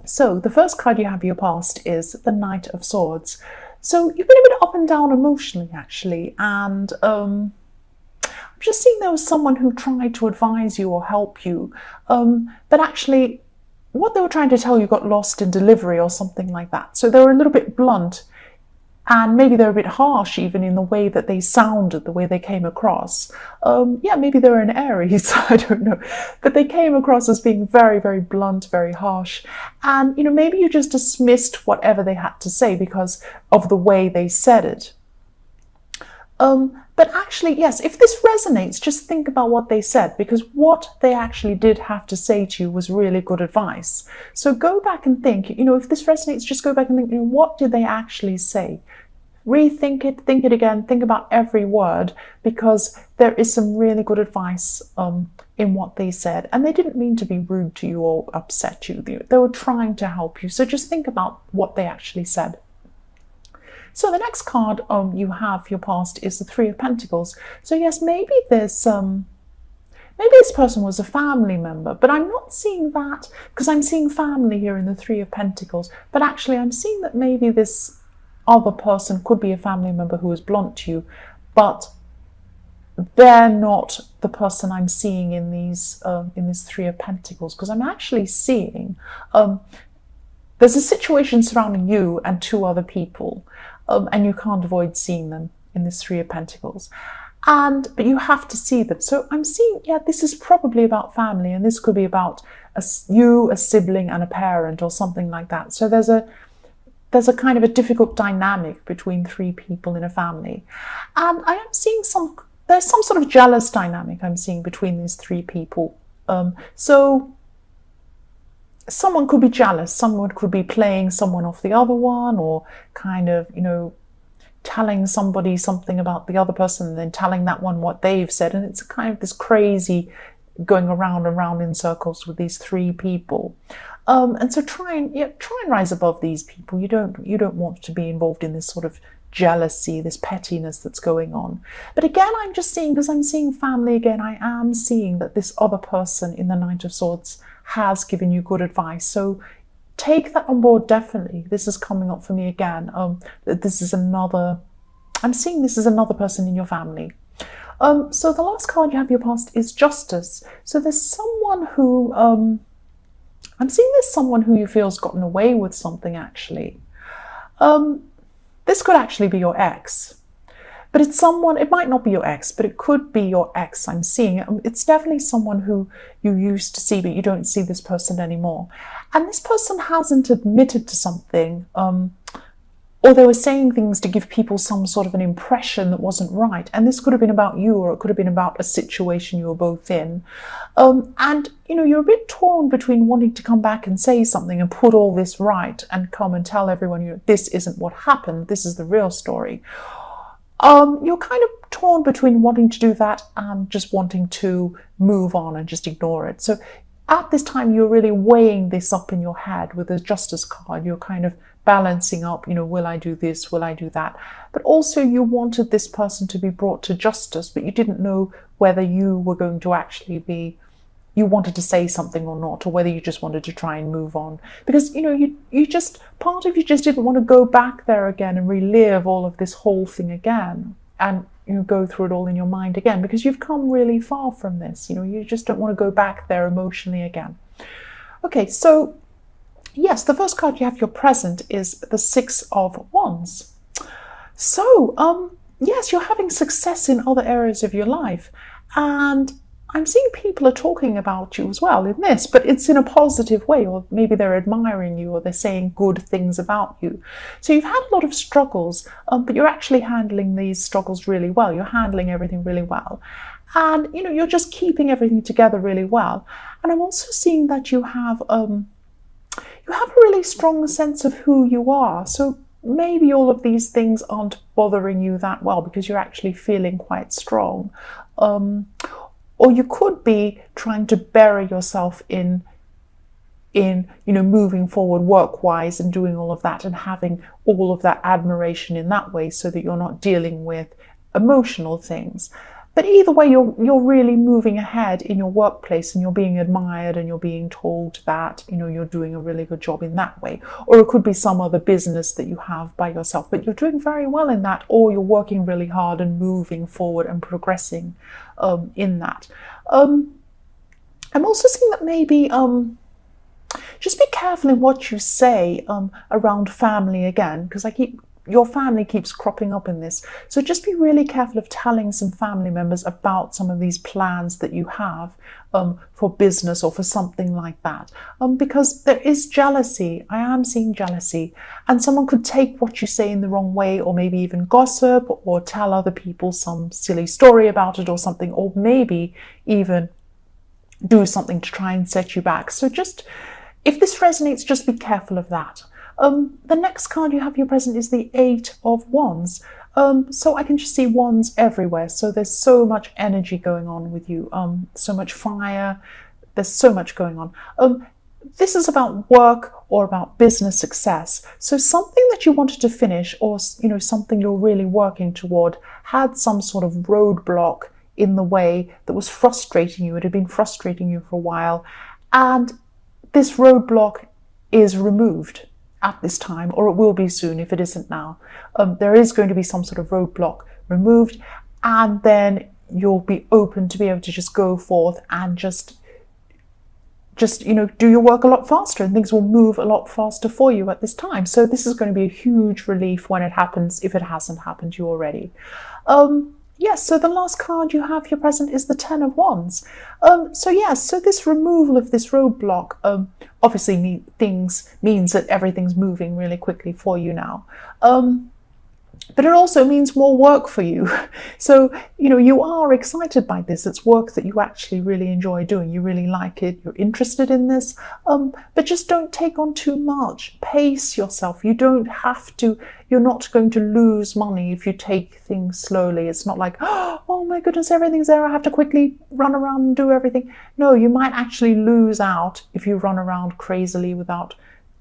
So the first card you have for your past is the Knight of Swords. So you've been a bit up and down emotionally, actually, and I'm just seeing there was someone who tried to advise you or help you, but actually what they were trying to tell you got lost in delivery or something like that. So they were a little bit blunt, and maybe they're a bit harsh even in the way that they sounded, the way they came across. Yeah, maybe they're an Aries, I don't know. But they came across as being very, very blunt, very harsh. And, maybe you just dismissed whatever they had to say because of the way they said it. But actually, yes, if this resonates, just think about what they said, because what they actually did have to say to you was really good advice. So go back and think, if this resonates, just go back and think, what did they actually say? Rethink it, think it again, think about every word, because there is some really good advice in what they said. And they didn't mean to be rude to you or upset you. They were trying to help you. So just think about what they actually said. So the next card you have for your past is the Three of Pentacles. So yes, maybe this person was a family member, but I'm not seeing that, because I'm seeing family here in the Three of Pentacles. But actually I'm seeing that maybe this other person could be a family member who is blunt to you, but they're not the person I'm seeing in this Three of Pentacles, because I'm actually seeing there's a situation surrounding you and two other people, and you can't avoid seeing them in this Three of Pentacles. But you have to see them. So I'm seeing, yeah, this is probably about family, and this could be about a sibling and a parent or something like that. So there's a kind of a difficult dynamic between three people in a family. And I am seeing there's some sort of jealous dynamic I'm seeing between these three people. So someone could be jealous, someone could be playing someone off the other one, or kind of, telling somebody something about the other person and then telling that one what they've said. And it's kind of this crazy going around and around in circles with these three people. And so try and rise above these people. You don't want to be involved in this sort of jealousy, this pettiness that's going on. But again, I'm just seeing, because I'm seeing family again, I am seeing that this other person in the Knight of Swords has given you good advice. So take that on board, definitely. This is coming up for me again. I'm seeing this is another person in your family. So the last card you have your past is Justice. So there's someone who, I'm seeing there's someone who you feel has gotten away with something, actually. This could actually be your ex. But it's someone, it might not be your ex, but it could be your ex I'm seeing. It's definitely someone who you used to see, but you don't see this person anymore. And this person hasn't admitted to something, or they were saying things to give people some sort of an impression that wasn't right. And this could have been about you, or it could have been about a situation you were both in. And, you're a bit torn between wanting to come back and say something and put all this right and come and tell everyone, this isn't what happened, this is the real story. You're kind of torn between wanting to do that and just wanting to move on and just ignore it. So at this time, you're really weighing this up in your head with the Justice card. You're kind of balancing up, will I do this? Will I do that? But also you wanted this person to be brought to justice, but you didn't know whether you were going to actually you wanted to say something or not, or whether you just wanted to try and move on. Because, part of you just didn't want to go back there again and relive all of this whole thing again and, go through it all in your mind again, because you've come really far from this. You just don't want to go back there emotionally again. Okay, so yes, the first card you have your present is the Six of Wands. So, yes, you're having success in other areas of your life, and I'm seeing people are talking about you as well in this, but it's in a positive way, or maybe they're admiring you, or they're saying good things about you. So you've had a lot of struggles, but you're actually handling these struggles really well. You're handling everything really well. And, you're just keeping everything together really well. And I'm also seeing that you have a really strong sense of who you are. So maybe all of these things aren't bothering you that well because you're actually feeling quite strong. Or you could be trying to bury yourself in moving forward work-wise and doing all of that and having all of that admiration in that way, so that you're not dealing with emotional things. But either way, you're really moving ahead in your workplace, and you're being admired, and you're being told that, you know, you're doing a really good job in that way. Or it could be some other business that you have by yourself, but you're doing very well in that, or you're working really hard and moving forward and progressing in that. I'm also seeing that maybe just be careful in what you say around family again, because your family keeps cropping up in this. So just be really careful of telling some family members about some of these plans that you have for business or for something like that. Because there is jealousy. I am seeing jealousy. And someone could take what you say in the wrong way, or maybe even gossip or tell other people some silly story about it or something, or maybe even do something to try and set you back. So just, if this resonates, just be careful of that. The next card you have your present is the Eight of Wands. So I can just see wands everywhere. So there's so much energy going on with you, so much fire. There's so much going on. This is about work or about business success. So something that you wanted to finish, or, you know, something you're really working toward, had some sort of roadblock in the way that was frustrating you. It had been frustrating you for a while. And this roadblock is removed at this time, or it will be soon if it isn't now. There is going to be some sort of roadblock removed, and then you'll be open to be able to just go forth and just you know, do your work a lot faster, and things will move a lot faster for you at this time. So this is going to be a huge relief when it happens, if it hasn't happened to you already. Yes, so the last card you have your present is the Ten of Wands. So this removal of this roadblock obviously means that everything's moving really quickly for you now. But it also means more work for you. So, you know, you are excited by this. It's work that you actually really enjoy doing. You really like it. You're interested in this. But just don't take on too much. Pace yourself. You don't have to. You're not going to lose money if you take things slowly. It's not like, oh my goodness, everything's there. I have to quickly run around and do everything. No, you might actually lose out if you run around crazily without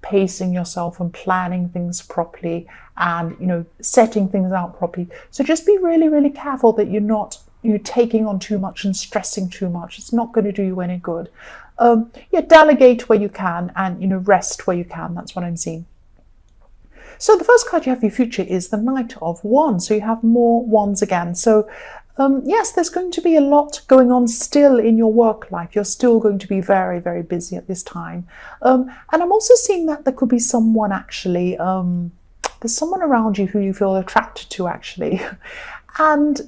pacing yourself and planning things properly, and, you know, setting things out properly. So just be really, really careful that you're taking on too much and stressing too much. It's not going to do you any good. Delegate where you can, and, you know, rest where you can. That's what I'm seeing. So the first card you have for your future is the Knight of Wands. So you have more wands again. So yes, there's going to be a lot going on still in your work life. You're still going to be very, very busy at this time. And I'm also seeing that there could be someone actually, there's someone around you who you feel attracted to actually. And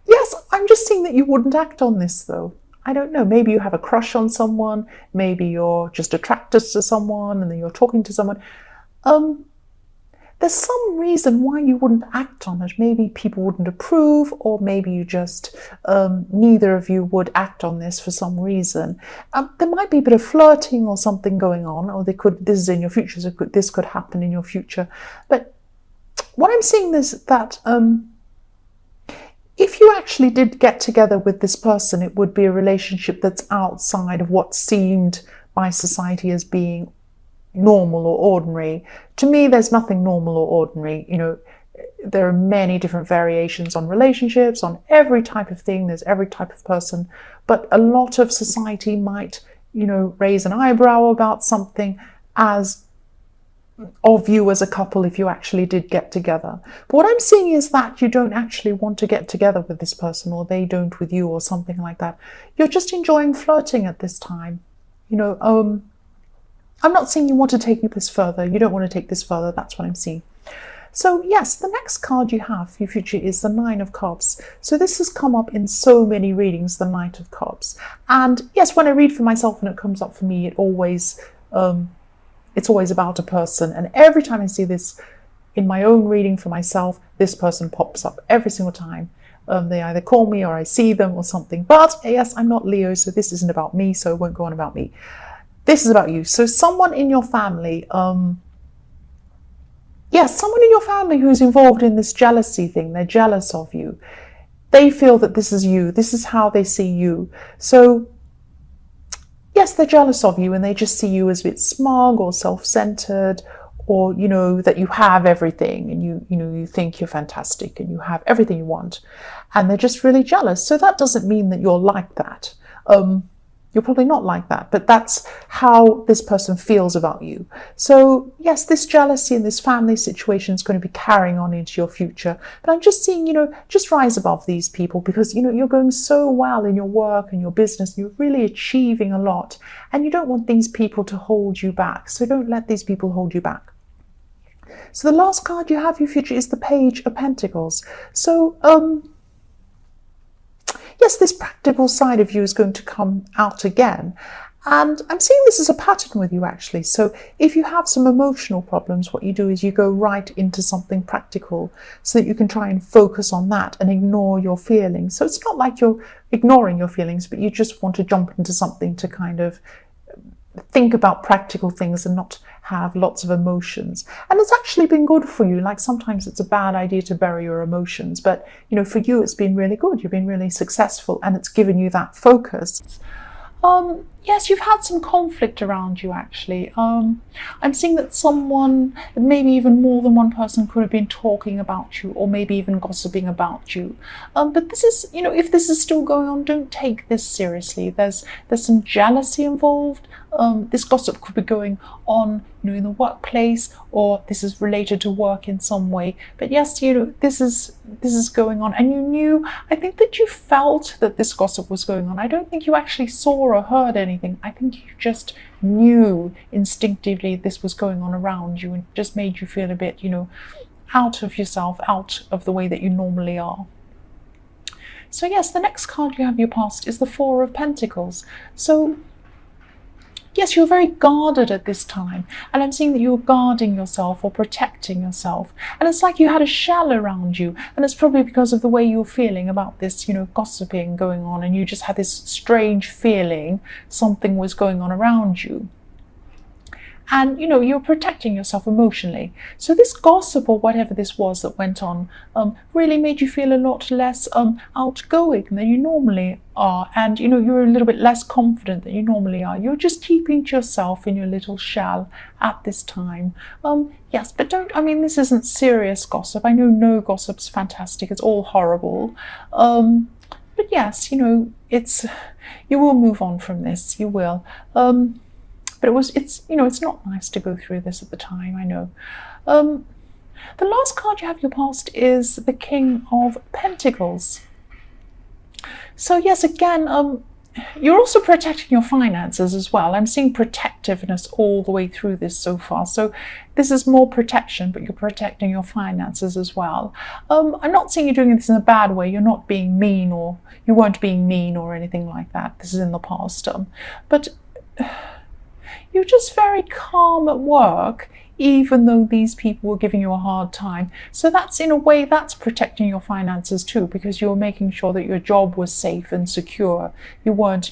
yes, I'm just seeing that you wouldn't act on this though. I don't know, maybe you have a crush on someone, maybe you're just attracted to someone and then you're talking to someone. There's some reason why you wouldn't act on it. Maybe people wouldn't approve, or maybe you just, neither of you would act on this for some reason. There might be a bit of flirting or something going on, or this is in your future, so this could happen in your future. But what I'm seeing is that if you actually did get together with this person, it would be a relationship that's outside of what seemed by society as being normal or ordinary. To me, there's nothing normal or ordinary. You know, there are many different variations on relationships, on every type of thing. There's every type of person, but a lot of society might, you know, raise an eyebrow about something of you as a couple if you actually did get together. But what I'm seeing is that you don't actually want to get together with this person, or they don't with you, or something like that. You're just enjoying flirting at this time. You know, I'm not saying you want to take this further. You don't want to take this further. That's what I'm seeing. So yes, the next card you have for your future is the Nine of Cups. So this has come up in so many readings, the Knight of Cups. And yes, when I read for myself and it comes up for me, it's always about a person. And every time I see this in my own reading for myself, this person pops up every single time. They either call me or I see them or something. But yes, I'm not Leo, so this isn't about me, so it won't go on about me. This is about you. So someone in your family, someone in your family who's involved in this jealousy thing. They're jealous of you. They feel that this is you. This is how they see you. So yes, they're jealous of you, and they just see you as a bit smug or self-centered, or you know that you have everything, and you think you're fantastic and you have everything you want, and they're just really jealous. So that doesn't mean that you're like that. You're probably not like that, but that's how this person feels about you. So yes, this jealousy and this family situation is going to be carrying on into your future. But I'm just seeing, just rise above these people, because, you're going so well in your work and your business. You're really achieving a lot, and you don't want these people to hold you back. So don't let these people hold you back. So the last card you have for your future is the Page of Pentacles. So, yes, this practical side of you is going to come out again. And I'm seeing this as a pattern with you, actually. So if you have some emotional problems, what you do is you go right into something practical so that you can try and focus on that and ignore your feelings. So it's not like you're ignoring your feelings, but you just want to jump into something to kind of think about practical things and not have lots of emotions. And it's actually been good for you. Like sometimes it's a bad idea to bury your emotions, but for you it's been really good. You've been really successful, and it's given you that focus. Yes, you've had some conflict around you, actually. I'm seeing that someone, maybe even more than one person, could have been talking about you, or maybe even gossiping about you. But this is, if this is still going on, don't take this seriously. There's some jealousy involved. This gossip could be going on, in the workplace, or this is related to work in some way. But yes, this is going on, and you knew. I think that you felt that this gossip was going on. I don't think you actually saw or heard anything. I think you just knew instinctively this was going on around you, and just made you feel a bit, out of yourself, out of the way that you normally are. So yes, the next card you have your past is the Four of Pentacles. So yes, you're very guarded at this time, and I'm seeing that you're guarding yourself or protecting yourself, and it's like you had a shell around you, and it's probably because of the way you're feeling about this, gossiping going on, and you just had this strange feeling something was going on around you. And you're protecting yourself emotionally. So this gossip, or whatever this was that went on, really made you feel a lot less outgoing than you normally are, and you're a little bit less confident than you normally are. You're just keeping to yourself in your little shell at this time. Yes, but this isn't serious gossip. I know no gossip's fantastic, it's all horrible. But yes, it's, you will move on from this, you will. But it's not nice to go through this at the time, I know. The last card you have your past is the King of Pentacles. So yes, again, you're also protecting your finances as well. I'm seeing protectiveness all the way through this so far. So this is more protection, but you're protecting your finances as well. I'm not seeing you doing this in a bad way. You're not being mean, or you weren't being mean or anything like that. This is in the past. But you're just very calm at work, even though these people were giving you a hard time. So that's, in a way, that's protecting your finances too, because you're making sure that your job was safe and secure. You weren't,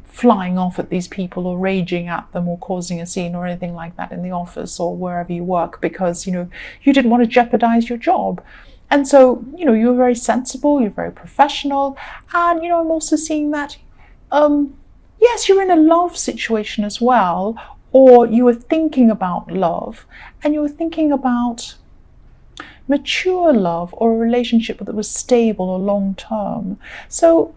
flying off at these people or raging at them or causing a scene or anything like that in the office or wherever you work, because, you didn't want to jeopardize your job. And so, you're very sensible, you're very professional. And, I'm also seeing that, yes, you're in a love situation as well, or you were thinking about love, and you were thinking about mature love or a relationship that was stable or long-term. So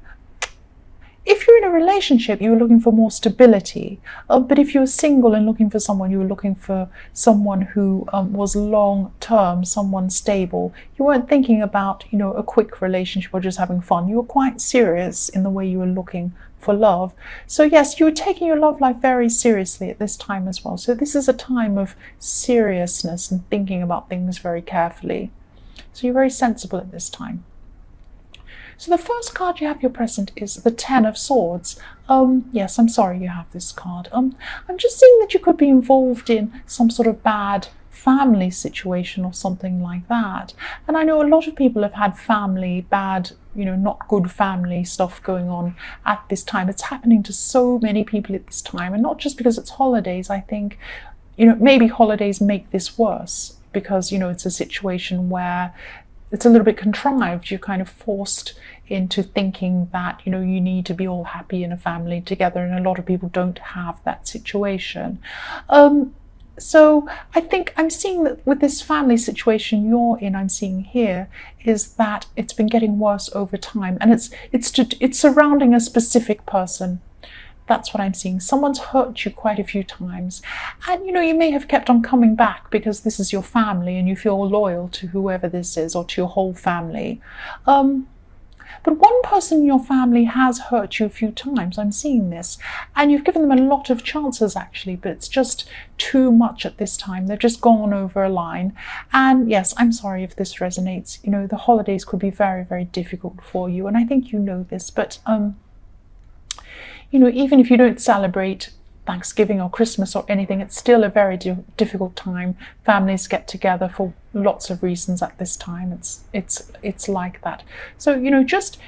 if you're in a relationship, you were looking for more stability. But if you're single and looking for someone, you were looking for someone who was long-term, someone stable. You weren't thinking about, a quick relationship or just having fun. You were quite serious in the way you were looking for love. So yes, you were taking your love life very seriously at this time as well. So this is a time of seriousness and thinking about things very carefully. So you're very sensible at this time. So the first card you have your present is the Ten of Swords. Yes, I'm sorry you have this card. I'm just seeing that you could be involved in some sort of bad family situation or something like that. And I know a lot of people have had bad, not good family stuff going on at this time. It's happening to so many people at this time, and not just because it's holidays. I think, maybe holidays make this worse because, it's a situation where it's a little bit contrived. You're kind of forced into thinking that, you need to be all happy in a family together, and a lot of people don't have that situation. So I think I'm seeing that with this family situation you're in, I'm seeing here is that it's been getting worse over time, and it's surrounding a specific person. That's what I'm seeing. Someone's hurt you quite a few times, and you may have kept on coming back because this is your family and you feel loyal to whoever this is or to your whole family. But one person in your family has hurt you a few times. I'm seeing this. And you've given them a lot of chances, actually, but it's just too much at this time. They've just gone over a line. And yes, I'm sorry if this resonates. The holidays could be very, very difficult for you. And I think you know this. But, even if you don't celebrate Thanksgiving or Christmas or anything, it's still a very difficult time. Families get together for lots of reasons at this time. It's like that. So just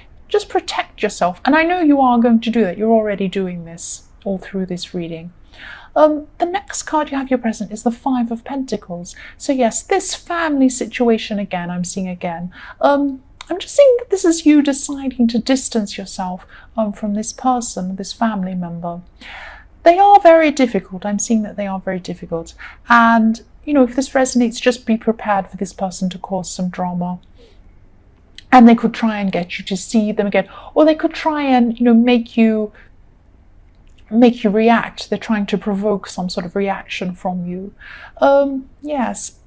protect yourself, and I know you are going to do that. You're already doing this all through this reading. The next card you have your present is the Five of Pentacles. So yes, this family situation again, I'm seeing again. I'm just seeing that this is you deciding to distance yourself from this person, this family member. They are very difficult. I'm seeing that they are very difficult. And, if this resonates, just be prepared for this person to cause some drama. And they could try and get you to see them again. Or they could try and, make you react. They're trying to provoke some sort of reaction from you. Yes.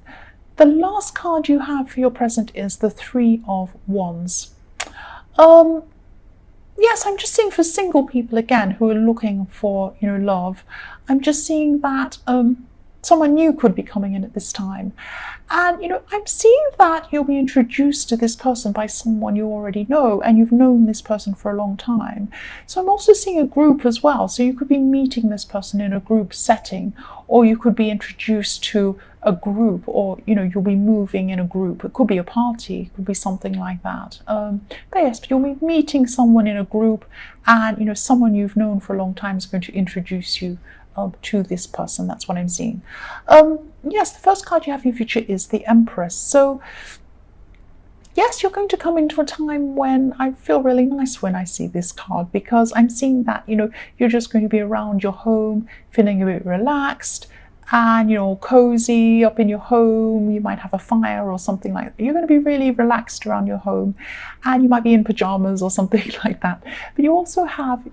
The last card you have for your present is the Three of Wands. Yes, I'm just seeing for single people again who are looking for, love. I'm just seeing that someone new could be coming in at this time. And, I'm seeing that you'll be introduced to this person by someone you already know, and you've known this person for a long time. So I'm also seeing a group as well. So you could be meeting this person in a group setting, or you could be introduced to a group, or, you'll be moving in a group. It could be a party, it could be something like that. But yes, but you'll be meeting someone in a group, and, someone you've known for a long time is going to introduce you to this person. That's what I'm seeing. Yes, the first card you have in your future is the Empress. So yes, you're going to come into a time when I feel really nice when I see this card, because I'm seeing that, you're just going to be around your home, feeling a bit relaxed and, cozy up in your home. You might have a fire or something like that. You're going to be really relaxed around your home, and you might be in pajamas or something like that. But you also have,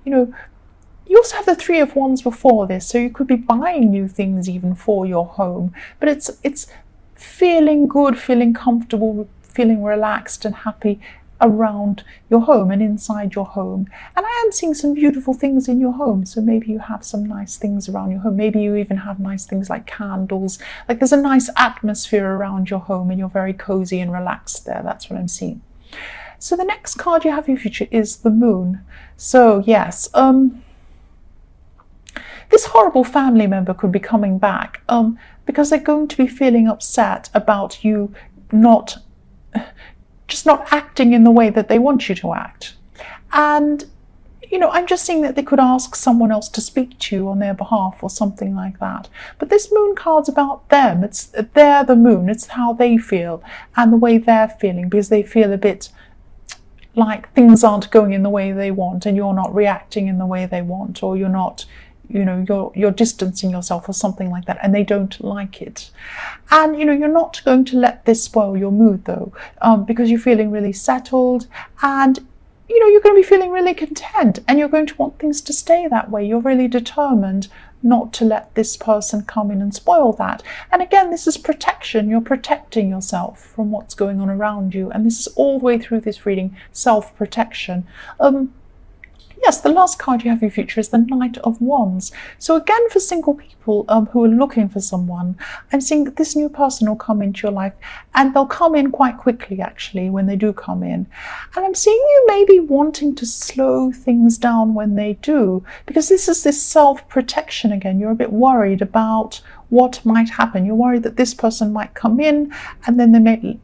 the Three of Wands before this, so you could be buying new things even for your home. But it's feeling good, feeling comfortable, feeling relaxed and happy around your home and inside your home. And I am seeing some beautiful things in your home. So maybe you have some nice things around your home. Maybe you even have nice things like candles. Like there's a nice atmosphere around your home and you're very cozy and relaxed there. That's what I'm seeing. So the next card you have in your future is the Moon. So yes, this horrible family member could be coming back because they're going to be feeling upset about you not acting in the way that they want you to act. And, I'm just seeing that they could ask someone else to speak to you on their behalf or something like that. But this Moon card's about them. They're the Moon. It's how they feel and the way they're feeling, because they feel a bit like things aren't going in the way they want and you're not reacting in the way they want, or you're not, you're distancing yourself or something like that, and they don't like it. And you're not going to let this spoil your mood though, because you're feeling really settled, and you're going to be feeling really content, and you're going to want things to stay that way. You're really determined not to let this person come in and spoil that. And again, this is protection. You're protecting yourself from what's going on around you, and this is all the way through this reading, self-protection. Yes, the last card you have in your future is the Knight of Wands. So again, for single people who are looking for someone, I'm seeing that this new person will come into your life, and they'll come in quite quickly actually when they do come in. And I'm seeing you maybe wanting to slow things down when they do, because this is this self-protection again. You're a bit worried about what might happen. You're worried that this person might come in and then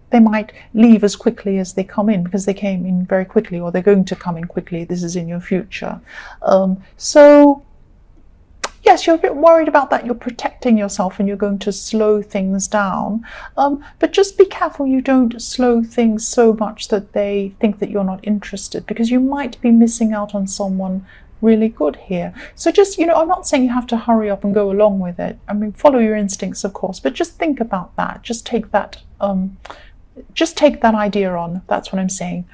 they might leave as quickly as they come in, because they came in very quickly, or they're going to come in quickly. This is in your future. So yes, you're a bit worried about that. You're protecting yourself and you're going to slow things down. But just be careful you don't slow things so much that they think that you're not interested, because you might be missing out on someone really good here. So just, I'm not saying you have to hurry up and go along with it. I mean, follow your instincts, of course, but just think about that. Just take that idea on. That's what I'm saying.